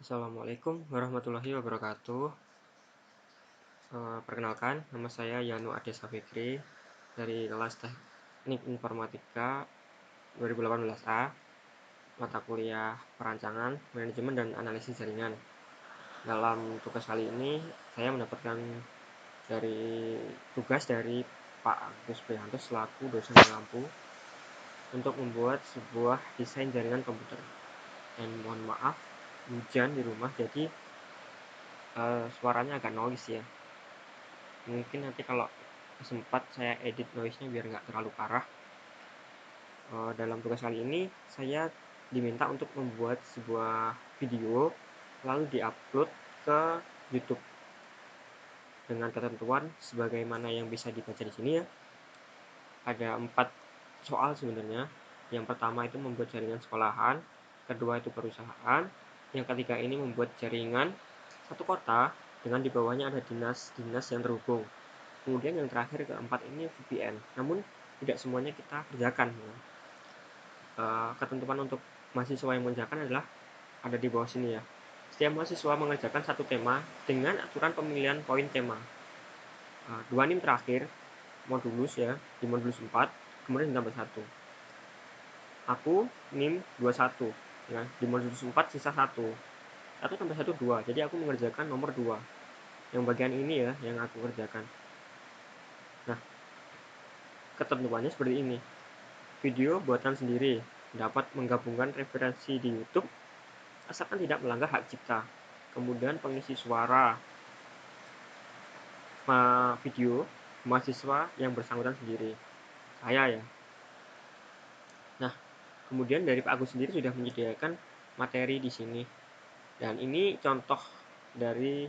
Assalamualaikum warahmatullahi wabarakatuh. Perkenalkan, nama saya Yanu Adesa Fikri dari kelas Teknik Informatika 2018A, mata kuliah Perancangan, Manajemen, dan Analisis Jaringan. Dalam tugas kali ini, saya mendapatkan tugas dari Pak Agus Prihanto selaku dosen pengampu untuk membuat sebuah desain jaringan komputer. Dan mohon maaf, hujan di rumah, jadi suaranya agak noise ya. Mungkin nanti kalau sempat saya edit noise-nya biar nggak terlalu parah. Dalam tugas kali ini saya diminta untuk membuat sebuah video lalu diupload ke YouTube dengan ketentuan sebagaimana yang bisa dibaca di sini ya. Ada 4 soal sebenarnya. Yang pertama itu membuat jaringan sekolahan, kedua itu perusahaan, yang ketiga ini membuat jaringan satu kota dengan di bawahnya ada dinas-dinas yang terhubung. Kemudian yang terakhir keempat ini VPN. Namun tidak semuanya kita kerjakan. Ketentuan untuk mahasiswa yang mengerjakan adalah ada di bawah sini ya. Setiap mahasiswa mengerjakan satu tema dengan aturan pemilihan poin tema. 2 NIM terakhir modulus ya, di modulus 4, kemudian ditambah 1. Aku NIM 21 ya, di modulus 4 sisa 1. 1 tambah 1 2. Jadi aku mengerjakan nomor 2. Yang bagian ini ya yang aku kerjakan. Nah, ketentuannya seperti ini. Video buatan sendiri dapat menggabungkan referensi di YouTube asalkan tidak melanggar hak cipta. Kemudian pengisi suara video mahasiswa yang bersangkutan sendiri. Saya ya. Nah, kemudian dari Pak Agus sendiri sudah menyediakan materi di sini. Dan ini contoh dari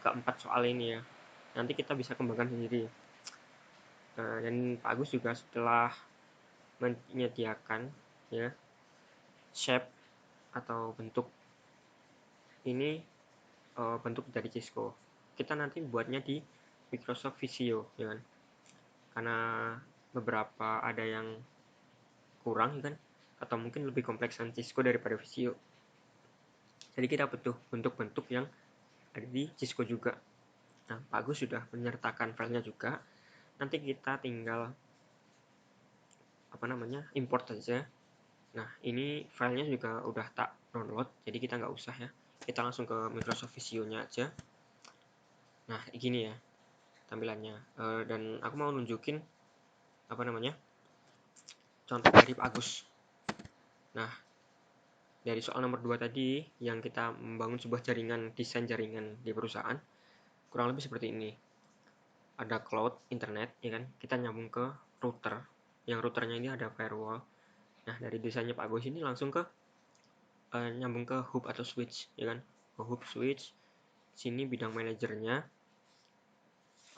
keempat soal ini ya. Nanti kita bisa kembangkan sendiri. Dan Pak Agus juga setelah menyediakan ya shape atau bentuk ini, bentuk dari Cisco. Kita nanti buatnya di Microsoft Visio ya kan, karena beberapa ada yang kurang kan, atau mungkin lebih kompleksan Cisco daripada Visio. Jadi kita butuh bentuk-bentuk yang ada di Cisco juga. Nah, Pak Agus sudah menyertakan filenya juga. Nanti kita tinggal import saja. Nah, ini filenya juga udah tak download, jadi kita nggak usah ya. Kita langsung ke Microsoft Visio-nya aja. Nah, gini ya tampilannya. Dan aku mau nunjukin contoh dari Pak Agus. Nah, dari soal nomor 2 tadi yang kita membangun sebuah jaringan, desain jaringan di perusahaan, kurang lebih seperti ini. Ada cloud internet ya kan, kita nyambung ke router. Yang routernya ini ada firewall. Nah, dari desainnya Pak Agus ini langsung ke nyambung ke hub atau switch ya kan. Ke hub switch. Sini bidang manajernya.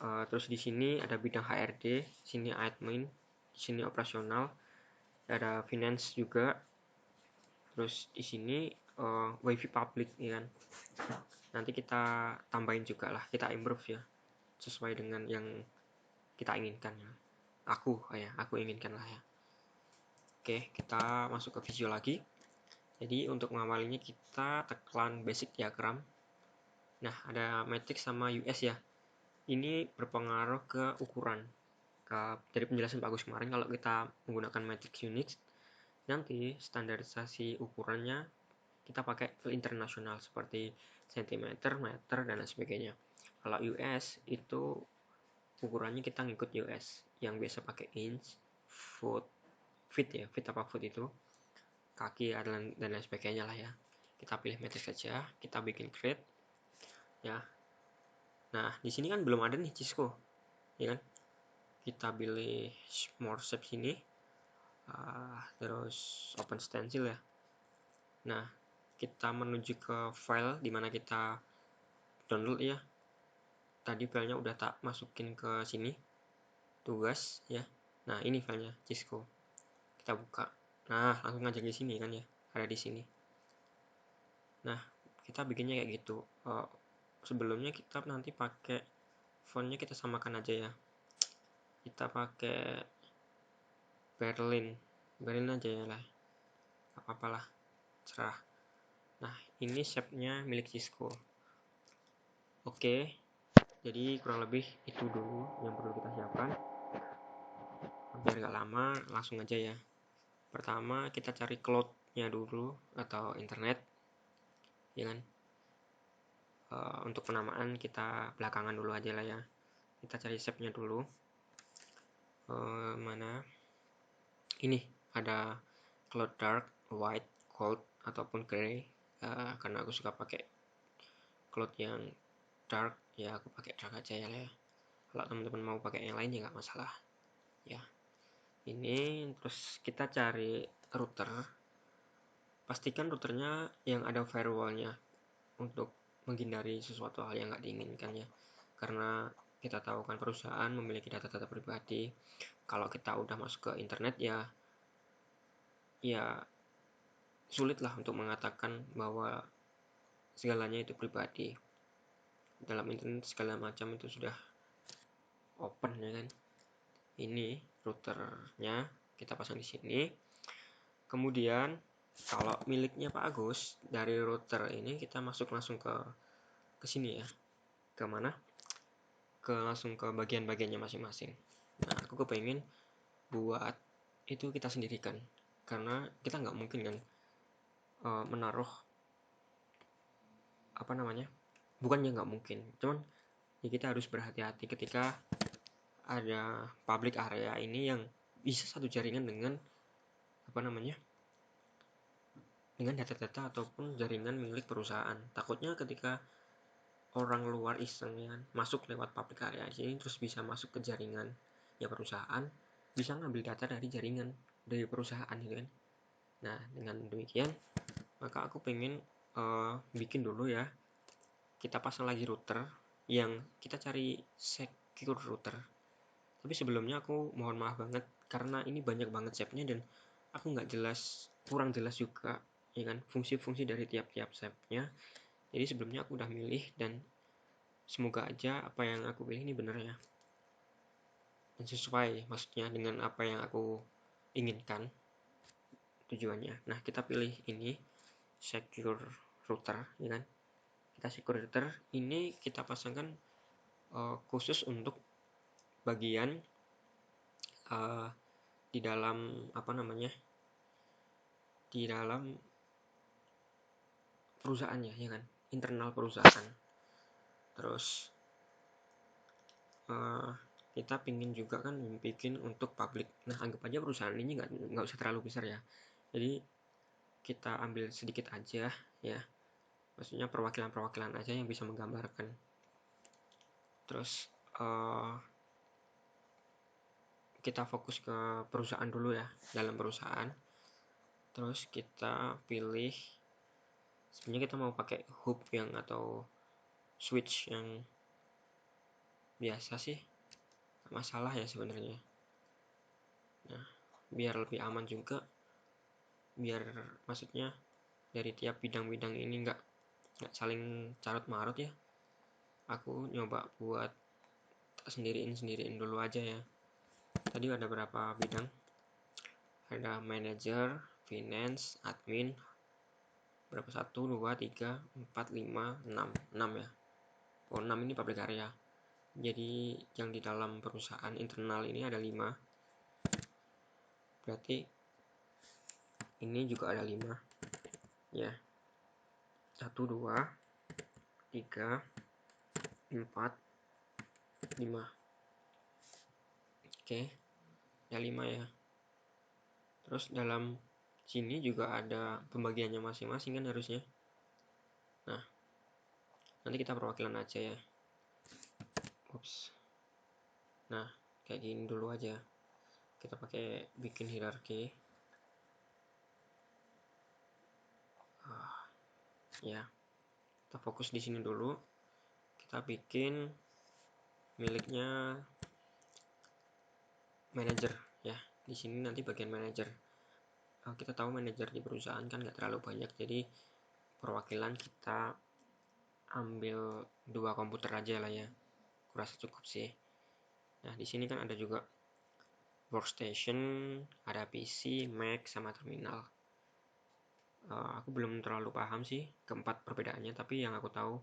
Terus di sini ada bidang HRD, sini admin, sini operasional, ada finance juga. Terus di sini wifi public ya kan. Nanti kita tambahin juga lah, kita improve ya sesuai dengan yang kita inginkan ya. Aku inginkan lah ya. Oke, kita masuk ke Visio lagi. Jadi untuk mengawalinya kita tekan basic diagram. Nah, ada matrix sama US ya. Ini berpengaruh ke ukuran. Dari penjelasan Pak Agus kemarin, kalau kita menggunakan matrix units, nanti standarisasi ukurannya kita pakai internasional seperti cm, meter, dan lain sebagainya. Kalau US itu ukurannya kita ngikut US yang biasa pakai inch, foot, feet apa foot itu, kaki dan lain sebagainya lah ya. Kita pilih matrix saja, kita bikin create ya. Nah, di sini kan belum ada nih Cisco ya kan. Kita pilih more shape sini, terus open stencil ya. Nah, kita menuju ke file dimana kita download ya. Tadi filenya udah tak masukin ke sini, tugas ya. Nah, ini filenya Cisco. Kita buka. Nah, langsung aja di sini kan ya, ada di sini. Nah, kita bikinnya kayak gitu. Sebelumnya kita nanti pakai fontnya, kita samakan aja ya. Kita pakai Berlin aja ya lah. Apa-apalah, cerah. Nah, ini shape-nya milik Cisco. Oke, jadi kurang lebih itu dulu yang perlu kita siapkan. Biar nggak lama, langsung aja ya. Pertama kita cari cloud-nya dulu atau internet, ya kan. Untuk penamaan kita belakangan dulu aja lah ya. Kita cari shape-nya dulu. Mana? Ini ada cloud dark, white, cold ataupun gray. Karena aku suka pakai cloud yang dark, ya aku pakai dark aja ya. Kalau teman-teman mau pakai yang lain ya nggak masalah. Ya, ini terus kita cari router. Pastikan routernya yang ada firewallnya untuk menghindari sesuatu hal yang nggak diinginkan ya. Karena kita tahu kan perusahaan memiliki data-data pribadi. Kalau kita udah masuk ke internet ya sulit lah untuk mengatakan bahwa segalanya itu pribadi. Dalam internet segala macam itu sudah open ya kan. Ini routernya kita pasang di sini. Kemudian kalau miliknya Pak Agus, dari router ini kita masuk langsung ke sini ya. Ke mana? Langsung ke bagian-bagiannya masing-masing. Nah, aku kepengen buat itu kita sendirikan. Karena kita nggak mungkin kan menaruh bukannya nggak mungkin, cuman ya kita harus berhati-hati ketika ada public area ini yang bisa satu jaringan dengan dengan data-data ataupun jaringan milik perusahaan. Takutnya ketika orang luar iseng ya masuk lewat public area ini terus bisa masuk ke jaringan ya perusahaan, bisa ngambil data dari jaringan dari perusahaan gitu kan. Nah, dengan demikian maka aku pengen bikin dulu ya, kita pasang lagi router yang kita cari secure router. Tapi sebelumnya aku mohon maaf banget karena ini banyak banget shape-nya dan aku kurang jelas juga ya kan fungsi-fungsi dari tiap-tiap shape-nya. Jadi sebelumnya aku udah milih dan semoga aja apa yang aku pilih ini benar ya. Dan sesuai maksudnya dengan apa yang aku inginkan tujuannya. Nah, kita pilih ini secure router ya kan. Kita secure router ini kita pasangkan khusus untuk bagian di dalam di dalam perusahaannya ya kan, internal perusahaan. Terus kita pingin juga kan bikin untuk publik. Nah, anggap aja perusahaan ini nggak usah terlalu besar ya, jadi kita ambil sedikit aja ya, maksudnya perwakilan aja yang bisa menggambarkan. Terus kita fokus ke perusahaan dulu ya, dalam perusahaan. Terus kita pilih, sebenarnya kita mau pakai hub yang atau switch yang biasa sih, gak masalah ya sebenarnya. Nah, biar lebih aman juga, biar maksudnya dari tiap bidang-bidang ini nggak saling carut marut ya. Aku nyoba buat sendiriin dulu aja ya. Tadi ada berapa bidang? Ada manager, finance, admin, berapa? 1, 2, 3, 4, 5, 6 ya. 6 ini public area. Jadi yang di dalam perusahaan internal ini ada 5. Berarti ini juga ada 5 ya. 1, 2, 3, 4, 5. Oke, ada 5 ya. Terus dalam sini juga ada pembagiannya masing-masing kan harusnya. Nah, nanti kita perwakilan aja ya. Ups. Nah, kayak gini dulu aja. Kita pakai bikin hierarki. Ya, kita fokus di sini dulu. Kita bikin miliknya manager ya. Di sini nanti bagian manager. Kita tahu manajer di perusahaan kan nggak terlalu banyak, jadi perwakilan kita ambil 2 komputer aja lah ya, kurasa cukup sih. Nah, di sini kan ada juga workstation, ada PC, Mac, sama terminal. Aku belum terlalu paham sih keempat perbedaannya, tapi yang aku tahu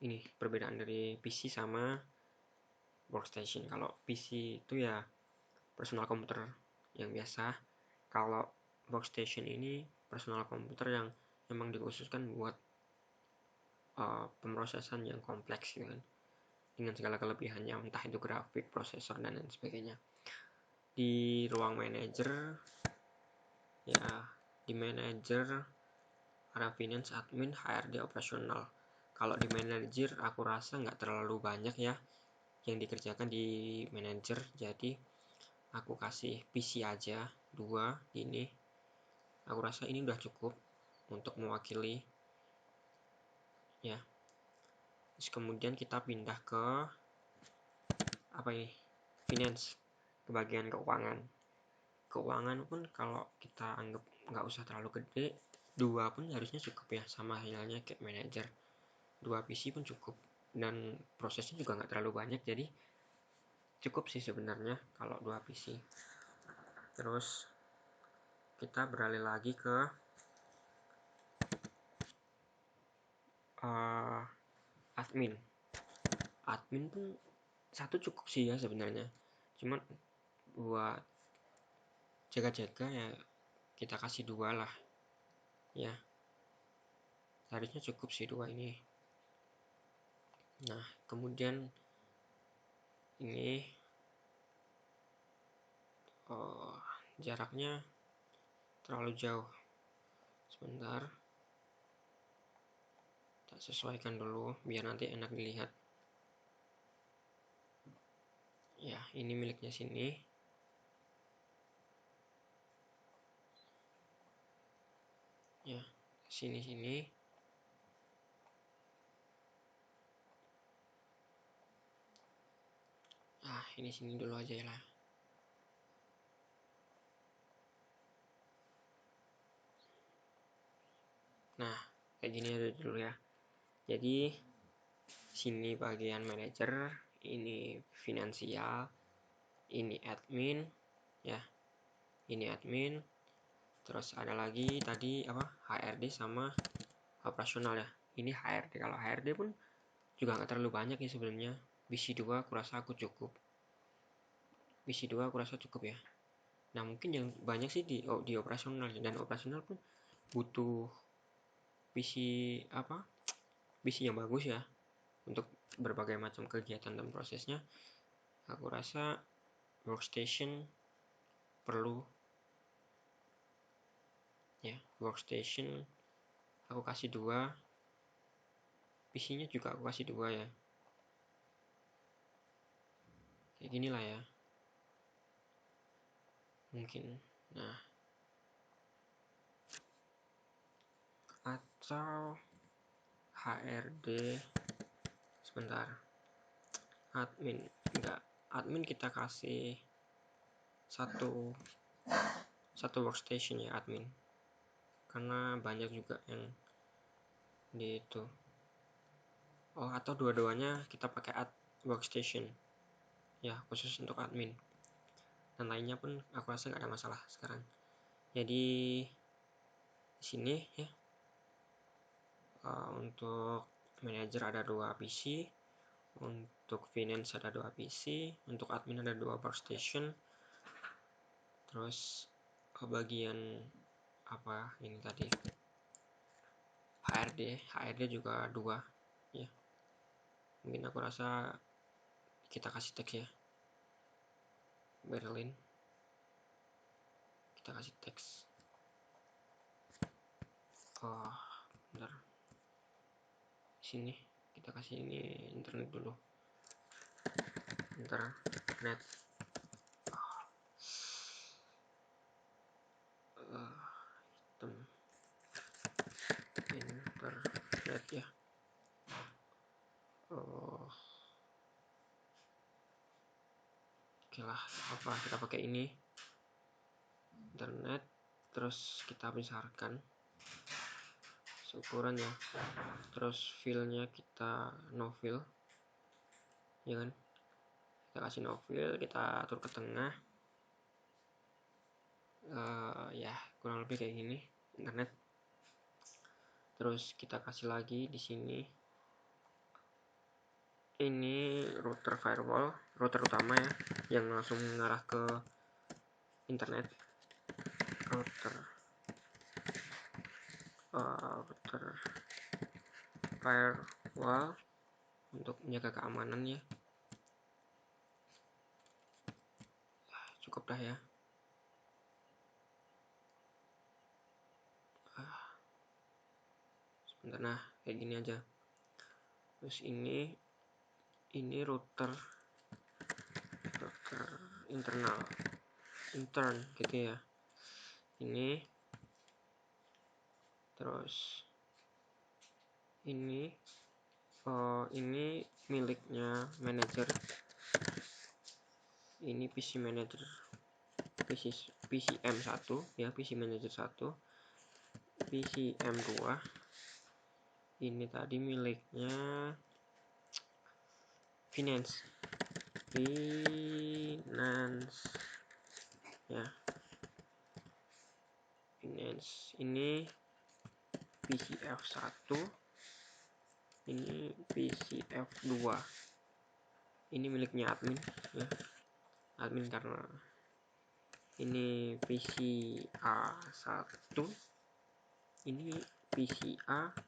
ini perbedaan dari PC sama workstation. Kalau PC itu ya personal komputer yang biasa, kalau workstation ini personal komputer yang memang dikhususkan buat pemrosesan yang kompleks gitu kan, dengan segala kelebihannya, entah itu grafik, prosesor, dan lain sebagainya. Di ruang manager, ya di manager ada finance, admin, HRD, operasional. Kalau di manager aku rasa nggak terlalu banyak ya yang dikerjakan di manager, jadi aku kasih PC aja 2 ini. Aku rasa ini udah cukup untuk mewakili ya. Terus kemudian kita pindah ke apa ini, finance, ke bagian keuangan. Keuangan pun kalau kita anggap nggak usah terlalu gede, 2 pun harusnya cukup ya, sama halnya kayak manager. 2 PC pun cukup, dan prosesnya juga nggak terlalu banyak, jadi cukup sih sebenarnya kalau 2 PC. Terus kita beralih lagi ke admin. Admin pun 1 cukup sih ya sebenarnya, cuman buat jaga-jaga ya kita kasih 2 lah ya, harusnya cukup sih 2 ini. Nah kemudian ini jaraknya terlalu jauh, sebentar kita sesuaikan dulu biar nanti enak dilihat ya. Ini miliknya sini ya, sini ini sini dulu aja ya lah. Nah kayak gini aja dulu ya. Jadi sini bagian manager, ini finansial, ini admin ya, ini admin. Terus ada lagi tadi apa, HRD sama operasional ya. Ini HRD. Kalau HRD pun juga nggak terlalu banyak ya sebenarnya. BC 2 aku rasa aku cukup. BC 2 aku rasa cukup ya. Nah mungkin yang banyak sih di operasional, dan operasional pun butuh PC apa, PC yang bagus ya untuk berbagai macam kegiatan dan prosesnya. Aku rasa workstation perlu ya. Workstation aku kasih 2, PC-nya juga aku kasih 2 ya, kayak gini lah ya mungkin. Nah atau HRD, sebentar, admin enggak, admin kita kasih satu workstation ya admin, karena banyak juga yang di itu. Atau dua-duanya kita pakai workstation ya, khusus untuk admin, dan lainnya pun aku rasa nggak ada masalah sekarang. Jadi di sini ya, untuk manager ada 2 PC, untuk finance ada 2 PC, untuk admin ada 2 workstation. Terus bagian apa ini tadi, HRD juga 2 ya. Mungkin aku rasa kita kasih teks ya, Berlin, kita kasih teks. Bentar, sini kita kasih ini internet dulu, internet internet ya. Oke lah, apa kita pakai ini internet, terus kita besarkan ukuran ya. Terus filenya kita no fill ya kan, kita kasih no fill, kita atur ke tengah. Ya kurang lebih kayak gini internet. Terus kita kasih lagi di sini. Ini router firewall, router utama ya, yang langsung mengarah ke internet. Router firewall untuk menjaga keamanan ya. Cukup dah ya. Sebentar, nah kayak gini aja. Terus ini router intern gitu ya. Ini terus ini miliknya manajer. Ini PC manager, PCM1 ya, PC manager 1, PCM2. Ini tadi miliknya finance ya, finance. Ini PCF1, ini PCF2. Ini miliknya admin ya, admin karena ini PCA1, ini PCA2.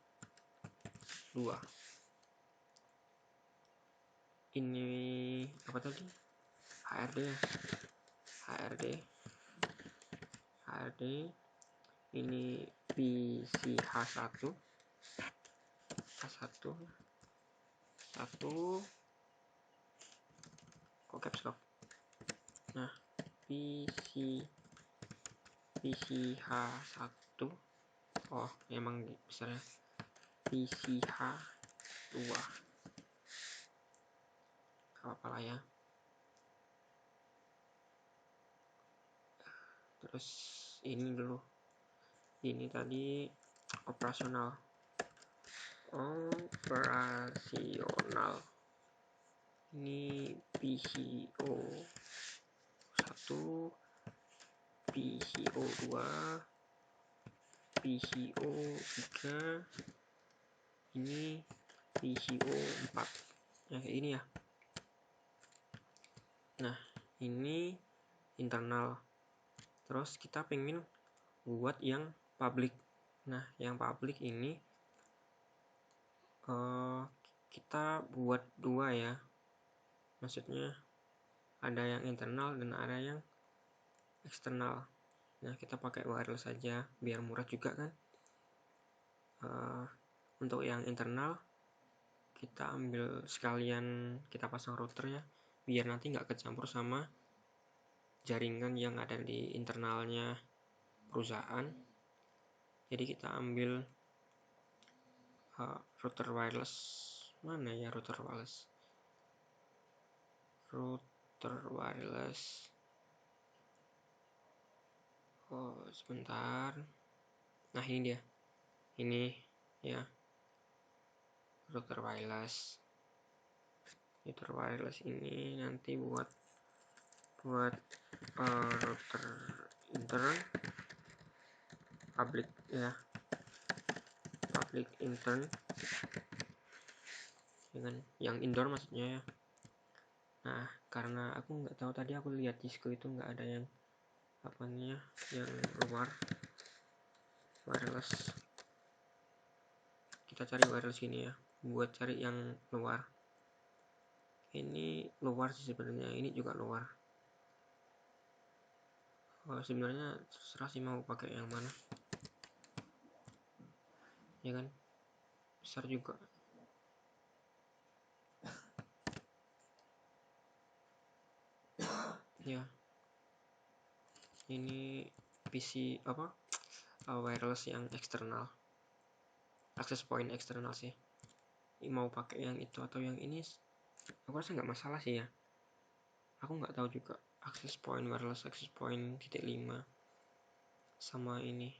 Ini apa tadi? HRD ya. HRD. Ini PCH1. H1. Kok caps lock? Nah, PCH1. Oh, emang besarnya PCH2. Apa lah ya. Terus ini dulu. Ini tadi operasional. Ini PCO1, PCO2, PCO3, ini PCO4 ya, kayak ini ya. Nah, ini internal. Terus kita pengen buat yang public. Nah, yang public ini kita buat dua ya. Maksudnya ada yang internal dan ada yang eksternal. Nah, kita pakai wireless saja biar murah juga kan. Untuk yang internal kita ambil sekalian, kita pasang routernya biar nanti nggak kecampur sama jaringan yang ada di internalnya perusahaan. Jadi kita ambil router wireless. Mana ya router wireless? Oh, sebentar. Nah, ini dia. Ini ya. Router wireless ini nanti buat router intern public ya, public intern dengan yang indoor maksudnya ya. Nah, karena aku nggak tahu, tadi aku lihat Cisco itu nggak ada yang yang luar wireless. Kita cari wireless ini ya, buat cari yang luar. Ini luar sih sebenarnya, ini juga luar. Sebenarnya terserah sih mau pakai yang mana ya kan, besar juga ya. Ini PC wireless yang eksternal, access point eksternal sih. Ini mau pakai yang itu atau yang ini, aku rasa nggak masalah sih ya. Aku nggak tahu juga. Access point wireless access point .5 sama ini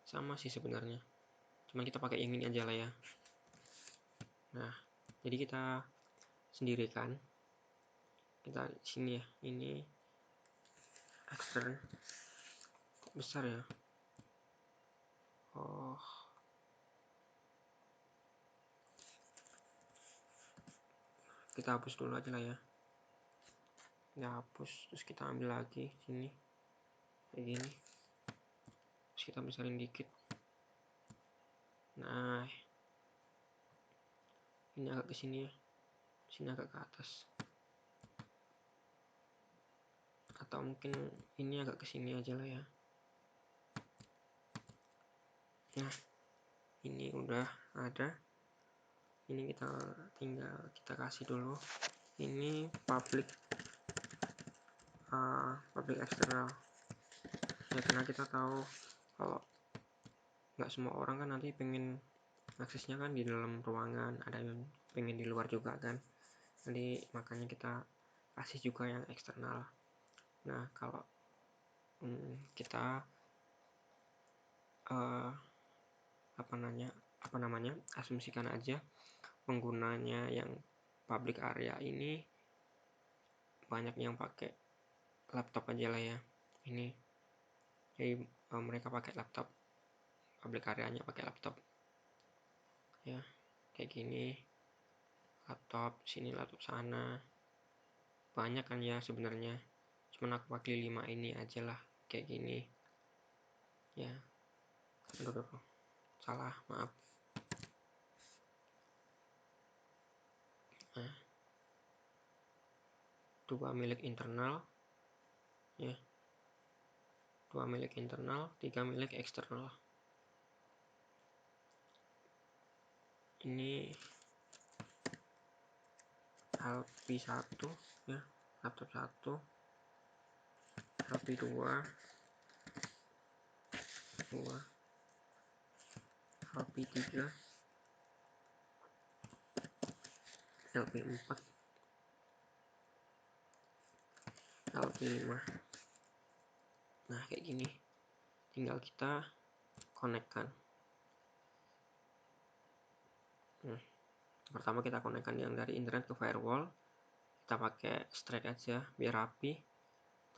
sama sih sebenarnya, cuman kita pakai yang ini aja lah ya. Nah, jadi kita sendirikan, kita sini ya, ini extern besar ya. kita hapus dulu aja lah ya. Kita hapus, terus kita ambil lagi sini kayak gini, terus kita besarin dikit. Nah, ini agak ke sini ya, sini agak ke atas, atau mungkin ini agak ke sini aja lah ya. Nah, ini udah ada. Ini kita tinggal kita kasih dulu. Ini public eksternal ya, karena kita tahu kalau nggak semua orang kan nanti pengen aksesnya kan di dalam ruangan, ada yang pengen di luar juga kan, jadi makanya kita kasih juga yang eksternal. Nah, kalau kita apa namanya asumsikan aja penggunanya yang public area ini banyak yang pakai laptop aja lah ya. Ini jadi mereka pakai laptop, public areanya pakai laptop ya, kayak gini, laptop sini, laptop sana, banyak kan ya sebenarnya, cuman aku pakai 5 ini aja lah, kayak gini ya. Aduh, salah, maaf. Nah, 2 milik internal ya, 2 milik internal, 3 milik eksternal. Ini HP1 ya, laptop 1, HP2, HP3, LP4, LP5. Nah, kayak gini, tinggal kita konekkan. Pertama kita konekkan yang dari internet ke firewall, kita pakai strike aja biar rapi.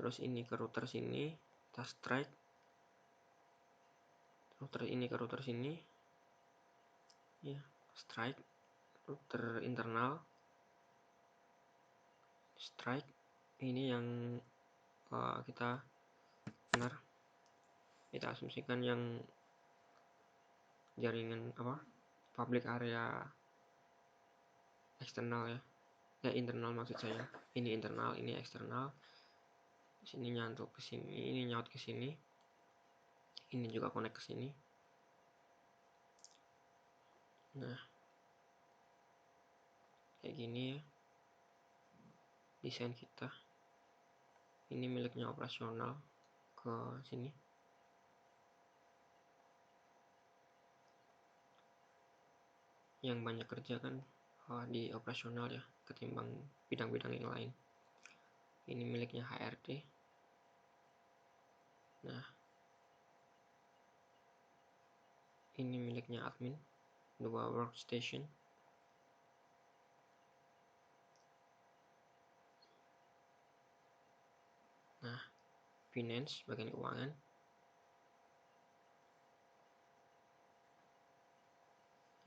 Terus ini ke router sini, kita strike. Router ini ke router sini ya, strike. Router internal strike. Ini yang kita benar, kita asumsikan yang jaringan public area eksternal ya, internal maksud saya. Ini internal, ini eksternal. Sini nyantol ke sini, ini nyaut ke sini, ini juga connect ke sini. Nah, kayak gini ya desain kita. Ini miliknya operasional ke sini. Yang banyak kerja kan di operasional ya, ketimbang bidang-bidang yang lain. Ini miliknya HRD. Nah, ini miliknya admin, 2 workstation. Nah, finance, bagian keuangan.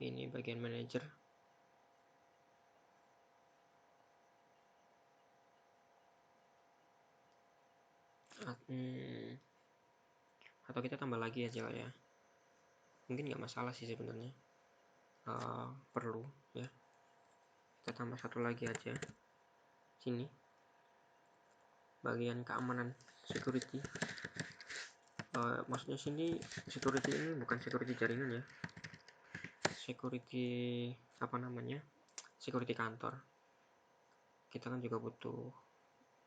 Ini bagian manager. Atau kita tambah lagi aja lah ya, mungkin nggak masalah sih sebenarnya. Perlu ya, kita tambah satu lagi aja sini, bagian keamanan, security. Maksudnya sini security ini bukan security jaringan ya, security security kantor. Kita kan juga butuh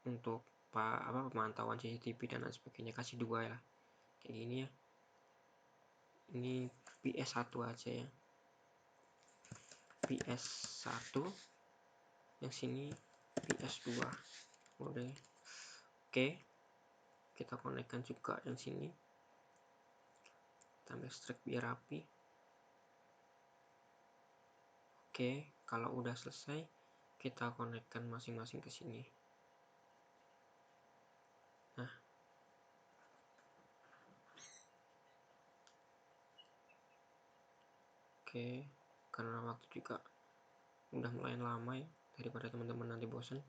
untuk pemantauan CCTV dan lain sebagainya, kasih 2 ya, kayak gini ya. Ini PS1 aja ya, PS1, yang sini PS2. Oke, kita konekkan juga yang sini, tambah strike biar rapi. Oke, kalau udah selesai kita konekkan masing-masing ke sini. Nah, oke, karena waktu juga udah mulai lama ya, daripada teman-teman nanti bosan,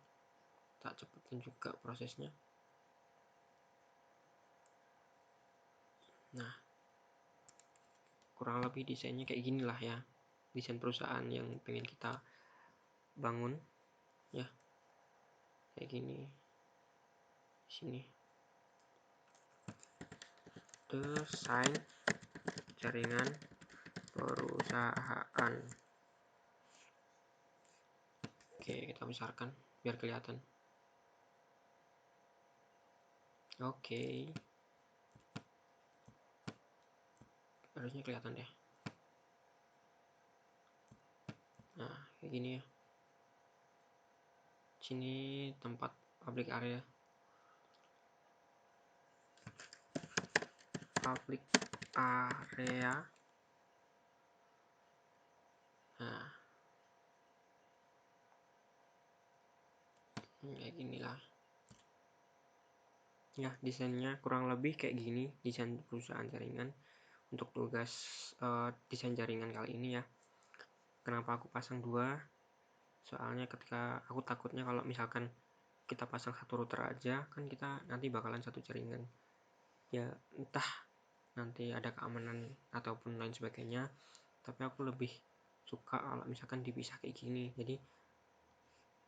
tak cepetin juga prosesnya. Nah, kurang lebih desainnya kayak gini lah ya, desain perusahaan yang pengen kita bangun ya, kayak gini. Di sini desain jaringan perusahaan. Oke, kita besarkan biar kelihatan. Oke, harusnya kelihatan deh. Nah, kayak gini ya. Sini tempat public area. Public area. Nah, kayak ginilah. Ya, desainnya kurang lebih kayak gini, desain perusahaan jaringan untuk tugas desain jaringan kali ini ya. Kenapa aku pasang dua? Soalnya ketika aku takutnya kalau misalkan kita pasang satu router aja, kan kita nanti bakalan satu jaringan. Ya, entah nanti ada keamanan ataupun lain sebagainya, tapi aku lebih suka kalau misalkan dipisah kayak gini, jadi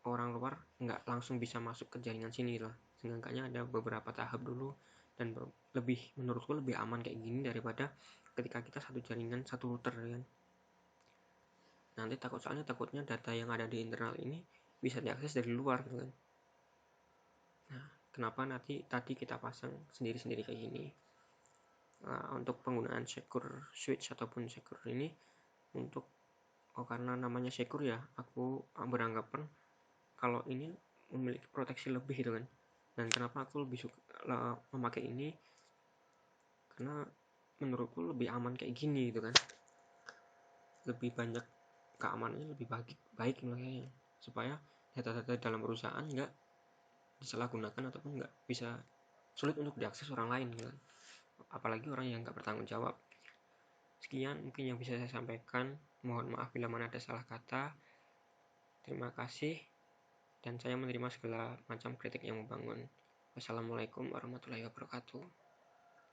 orang luar nggak langsung bisa masuk ke jaringan sini lah. Seenggaknya ada beberapa tahap dulu, dan menurutku lebih aman kayak gini daripada ketika kita satu jaringan satu router kan. Nanti takutnya data yang ada di internal ini bisa diakses dari luar gitu kan. Nah, kenapa tadi kita pasang sendiri-sendiri kayak gini. Nah, untuk penggunaan secure switch ataupun secure ini karena namanya secure ya, aku beranggapan kalau ini memiliki proteksi lebih gitu kan. Dan kenapa aku lebih suka memakai ini, karena menurutku lebih aman kayak gini gitu kan, lebih banyak keamanannya, lebih baik makanya, supaya data-data dalam perusahaan nggak disalahgunakan ataupun nggak bisa sulit untuk diakses orang lain gitu kan, apalagi orang yang nggak bertanggung jawab. Sekian mungkin yang bisa saya sampaikan, mohon maaf bila mana ada salah kata. Terima kasih, dan saya menerima segala macam kritik yang membangun. Wassalamualaikum warahmatullahi wabarakatuh.